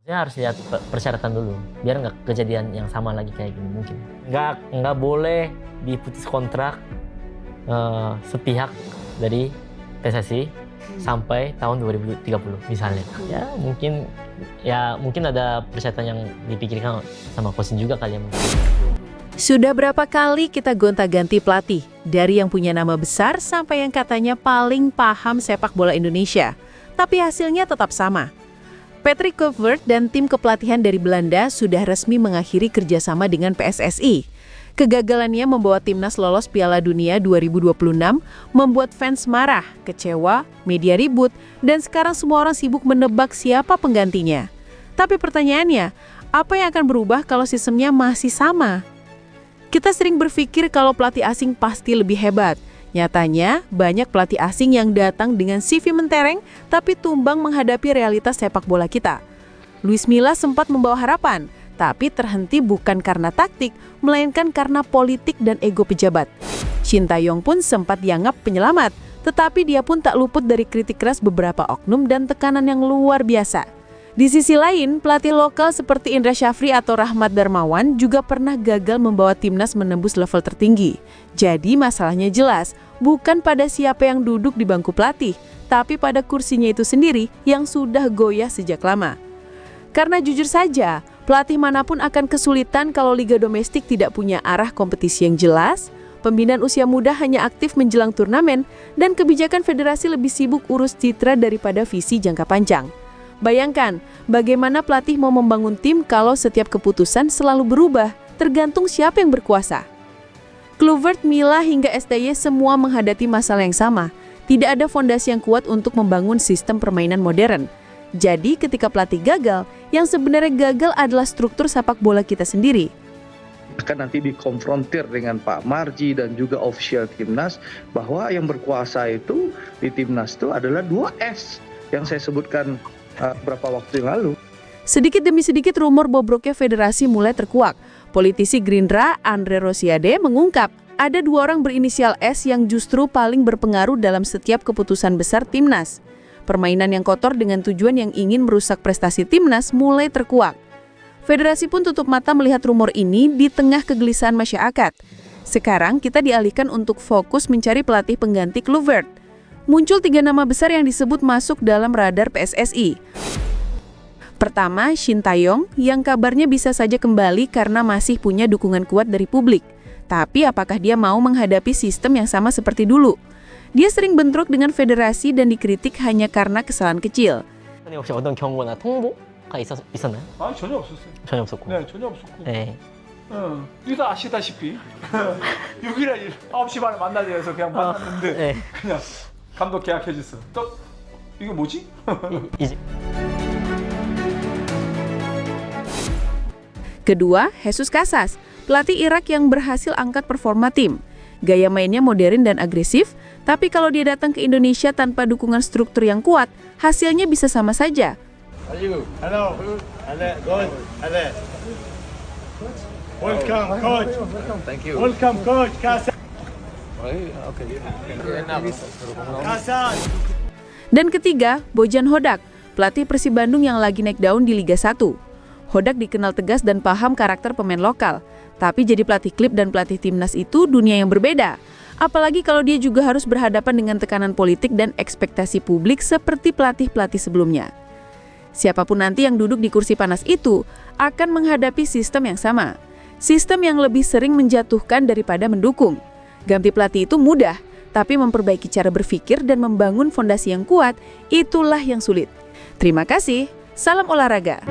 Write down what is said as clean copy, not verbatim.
Dia harus lihat persyaratan dulu, biar nggak kejadian yang sama lagi kayak gini mungkin. Nggak boleh diputus kontrak sepihak dari PSSI sampai tahun 2030 misalnya. Ya mungkin ada persyaratan yang dipikirkan sama coaching juga kali ya mungkin. Sudah berapa kali kita gonta-ganti pelatih, dari yang punya nama besar sampai yang katanya paling paham sepak bola Indonesia. Tapi hasilnya tetap sama. Patrick Kluivert dan tim kepelatihan dari Belanda sudah resmi mengakhiri kerjasama dengan PSSI. Kegagalannya membawa timnas lolos Piala Dunia 2026, membuat fans marah, kecewa, media ribut, dan sekarang semua orang sibuk menebak siapa penggantinya. Tapi pertanyaannya, apa yang akan berubah kalau sistemnya masih sama? Kita sering berpikir kalau pelatih asing pasti lebih hebat. Nyatanya, banyak pelatih asing yang datang dengan CV mentereng tapi tumbang menghadapi realitas sepak bola kita. Luis Milla sempat membawa harapan, tapi terhenti bukan karena taktik, melainkan karena politik dan ego pejabat. Shin Tae-yong pun sempat dianggap penyelamat, tetapi dia pun tak luput dari kritik keras beberapa oknum dan tekanan yang luar biasa. Di sisi lain, pelatih lokal seperti Indra Syafri atau Rahmat Darmawan juga pernah gagal membawa timnas menembus level tertinggi. Jadi masalahnya jelas, bukan pada siapa yang duduk di bangku pelatih, tapi pada kursinya itu sendiri yang sudah goyah sejak lama. Karena jujur saja, pelatih manapun akan kesulitan kalau liga domestik tidak punya arah kompetisi yang jelas, pembinaan usia muda hanya aktif menjelang turnamen, dan kebijakan federasi lebih sibuk urus citra daripada visi jangka panjang. Bayangkan, bagaimana pelatih mau membangun tim kalau setiap keputusan selalu berubah, tergantung siapa yang berkuasa. Kluivert, Milla, hingga STY semua menghadapi masalah yang sama. Tidak ada fondasi yang kuat untuk membangun sistem permainan modern. Jadi ketika pelatih gagal, yang sebenarnya gagal adalah struktur sepak bola kita sendiri. Akan nanti dikonfrontir dengan Pak Marji dan juga official timnas bahwa yang berkuasa itu di timnas itu adalah 2S yang saya sebutkan beberapa waktu yang lalu. Sedikit demi sedikit rumor bobroknya federasi mulai terkuak. Politisi Gerindra, Andre Rosiade, mengungkap ada 2 orang berinisial S yang justru paling berpengaruh dalam setiap keputusan besar timnas. Permainan yang kotor dengan tujuan yang ingin merusak prestasi timnas mulai terkuak. Federasi pun tutup mata melihat rumor ini di tengah kegelisahan masyarakat. Sekarang kita dialihkan untuk fokus mencari pelatih pengganti Kluivert. Muncul 3 nama besar yang disebut masuk dalam radar PSSI. Pertama, Shin Tae-yong yang kabarnya bisa saja kembali karena masih punya dukungan kuat dari publik. Tapi apakah dia mau menghadapi sistem yang sama seperti dulu? Dia sering bentrok dengan federasi dan dikritik hanya karena kesalahan kecil. 혹시 어떤 경고나 통보가 있었나요? 아, 전혀 없었어요. 전혀 없었고. 네, 전혀 없었고. 네. 이거 아시다시피 6일 9시 반에 만나자 해서 그냥 만났는데 네. 그냥 감독 계약해줬어. 또 이거 뭐지? 이제 Kedua, Jesus Casas, pelatih Irak yang berhasil angkat performa tim. Gaya mainnya modern dan agresif, tapi kalau dia datang ke Indonesia tanpa dukungan struktur yang kuat, hasilnya bisa sama saja. Hello. Good. Welcome, coach. Thank you. Welcome, coach. Casas. Dan ketiga, Bojan Hodak, pelatih Persib Bandung yang lagi naik daun di Liga 1. Hodak dikenal tegas dan paham karakter pemain lokal. Tapi jadi pelatih klub dan pelatih timnas itu dunia yang berbeda. Apalagi kalau dia juga harus berhadapan dengan tekanan politik dan ekspektasi publik seperti pelatih-pelatih sebelumnya. Siapapun nanti yang duduk di kursi panas itu akan menghadapi sistem yang sama. Sistem yang lebih sering menjatuhkan daripada mendukung. Ganti pelatih itu mudah, tapi memperbaiki cara berpikir dan membangun fondasi yang kuat, itulah yang sulit. Terima kasih, salam olahraga.